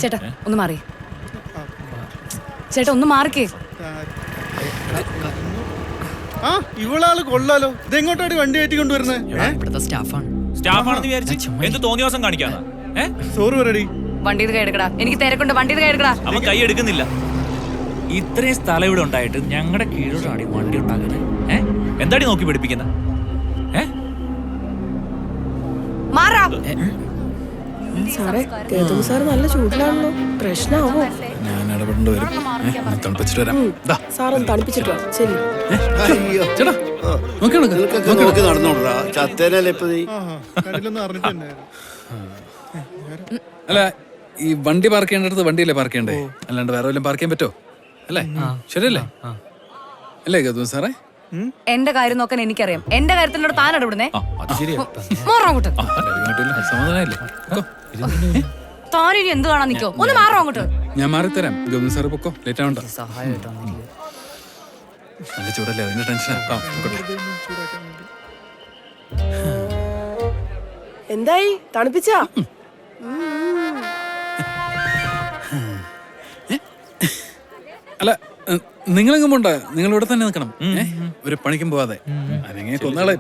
ചേട്ടാ ഒന്ന് മാറി. ചേട്ടാ ഒന്ന് മാറിക്കേ. ആ ഇവളാള് കൊള്ളാലോ. ഇതെങ്ങോട്ടാണ് വണ്ടി കയറ്റി കൊണ്ടുവരുന്നത്? ഇവിടുത്തെ സ്റ്റാഫാണ്. സ്റ്റാഫാണെന്ന് വിചാരിച്ചു എന്ത് തോന്നിയ കാണിക്കാന്ന്? സോറി പറയടി. വണ്ടി കൈ എടുക്കടാ. എനിക്ക് തിരക്കുണ്ട്. വണ്ടി കൈ എടുക്കടാ. അവൻ കൈ എടുക്കുന്നില്ല. ഇത്രയും സ്ഥലം ഇവിടെ ഉണ്ടായിട്ട് ഞങ്ങളുടെ കീഴോട്ടാണ് വണ്ടി ഉണ്ടാക്കുന്നത്. എന്താടി നോക്കി പിടിപ്പിക്കുന്ന? മാറാ. സാറേ കേതു സാർ നല്ല ചൂടിലാണല്ലോ. പ്രശ്നമാവോ? ഞാൻ ഇടപെടേണ്ടി വരും. തണുപ്പിച്ചിട്ട് വരാം. സാറൊന്ന് തണുപ്പിച്ചിട്ടോ. ശരി ചേട്ടാ നോക്കി നടന്നോടാ. ചത്തേനല്ലേ ഇപ്പൊ നീ? കണ്ടില്ലെന്ന് അറിഞ്ഞിട്ടുണ്ടായിരുന്നു. അല്ല ഈ വണ്ടി പാർക്ക് ചെയ്യേണ്ടടുത്ത് വണ്ടിയല്ലേ പാർക്ക് ചെയ്യണ്ടേ? അല്ലാണ്ട് വേറെ വല്ലതും പാർക്ക് ചെയ്യാൻ പറ്റോ? അല്ലേ? ശരിയല്ലേ? അല്ലേ ഗൗതം സാറേ? എന്റെ കാര്യം നോക്കാൻ എനിക്കറിയാം. എന്റെ കാര്യത്തിനോട് താൻ ഇടപെടുന്നേ. അത് ശരിയാ. മാറാ അങ്ങോട്ട്. സമാധാനല്ലേ? താനിനി എന്ത് കാണാൻ നിക്കോ? ഒന്ന് മാറോ അങ്ങോട്ട്. ഞാൻ മാറിത്തരാം. ഗൗതം സാറ് പൊക്കോ. ലേറ്റ് ആവണ്ട. സഹായമായിട്ടോ നല്ല ചൂടല്ലേ? അതിന്റെ ടെൻഷൻ. എന്തായി തണുപ്പിച്ചാ? അല്ല നിങ്ങളെങ്ങും പോണ്ട. നിങ്ങൾ ഇവിടെ തന്നെ നിൽക്കണം. ഒരു പണിക്കും പോവാതെ. അല്ലെങ്കിൽ കൊന്നാളെ